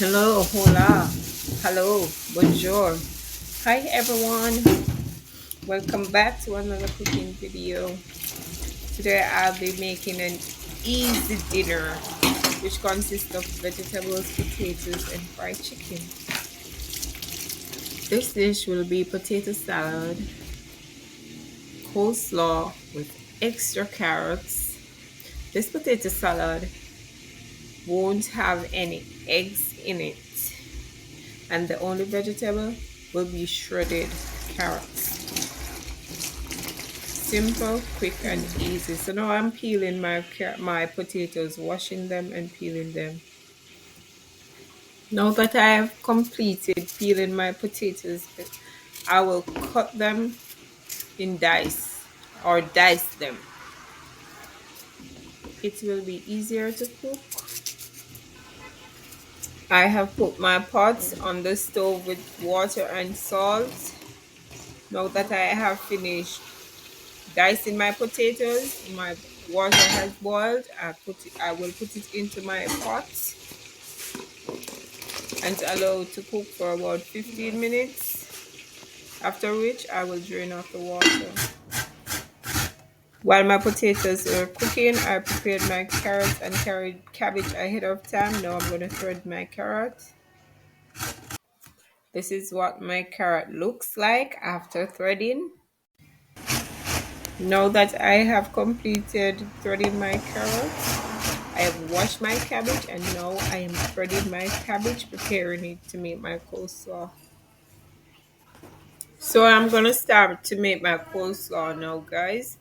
Hello, hola, hello, bonjour. Hi everyone, welcome back to another cooking video. Today I'll be making an easy dinner which consists of vegetables, potatoes, and fried chicken. This dish will be potato salad, coleslaw with extra carrots. This potato salad won't have any eggs in it, and the only vegetable will be shredded carrots. Simple, quick, and easy. So now I'm peeling my potatoes, washing them and peeling them. Now that I have completed peeling my potatoes, I will cut them in dice or dice them. It will be easier to cook. I have put my pots on the stove with water and salt. Now that I have finished dicing my potatoes, my water has boiled. I will put it into my pot and allow it to cook for about 15 minutes, after which I will drain off the water. While my potatoes are cooking, I prepared my carrots and cabbage ahead of time. Now I'm going to thread my carrot. This is what my carrot looks like after threading. Now that I have completed threading my carrots, I have washed my cabbage and now I am threading my cabbage, preparing it to make my coleslaw. So I'm gonna start to make my coleslaw now, guys.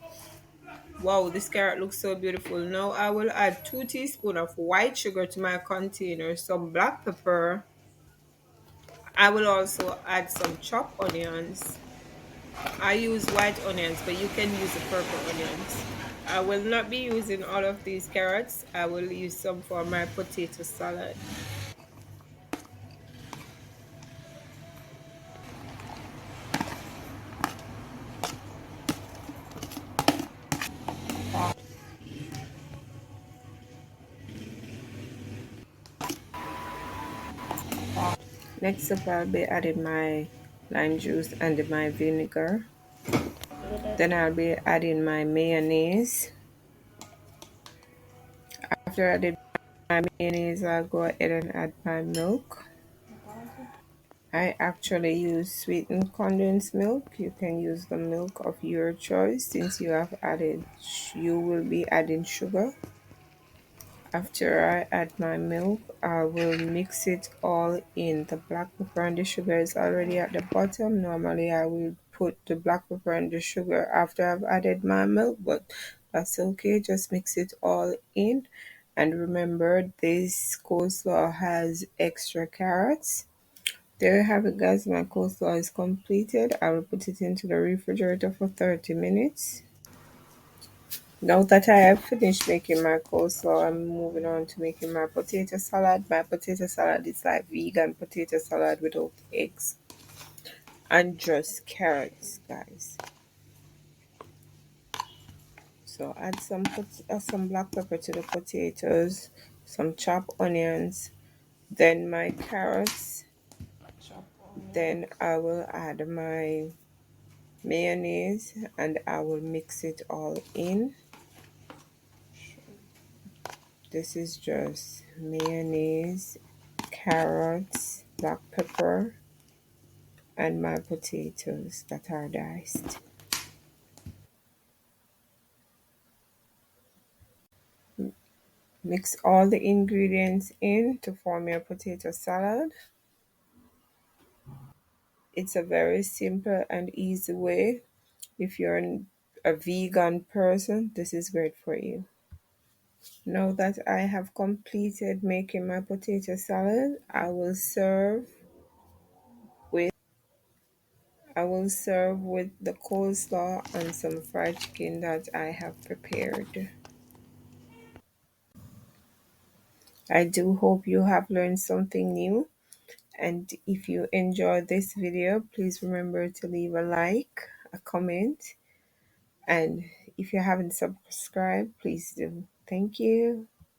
Wow, this carrot looks so beautiful. Now I will add 2 teaspoons of white sugar to my container, some black pepper. I will also add some chopped onions. I use white onions, but you can use the purple onions. I will not be using all of these carrots. I will use some for my potato salad. Next up, I'll be adding my lime juice and my vinegar. Then I'll be adding my mayonnaise. After adding my mayonnaise, I'll go ahead and add my milk. I actually use sweetened condensed milk. You can use the milk of your choice since you will be adding sugar. After I add my milk, I will mix it all in. The black pepper and the sugar is already at the bottom. Normally, I will put the black pepper and the sugar after I've added my milk, but that's okay. Just mix it all in. And remember, this coleslaw has extra carrots. There you have it, guys. My coleslaw is completed. I will put it into the refrigerator for 30 minutes. Now that I have finished making my coleslaw, I'm moving on to making my potato salad. My potato salad is like vegan potato salad without eggs and just carrots, guys. So add some black pepper to the potatoes, some chopped onions, then my carrots. Then I will add my mayonnaise and I will mix it all in. This is just mayonnaise, carrots, black pepper, and my potatoes that are diced. Mix all the ingredients in to form your potato salad. It's a very simple and easy way. If you're a vegan person, this is great for you. Now that I have completed making my potato salad, with I will serve with the coleslaw and some fried chicken that I have prepared. I do hope you have learned something new. And if you enjoyed this video, please remember to leave a like, a comment, and if you haven't subscribed, please do. Thank you.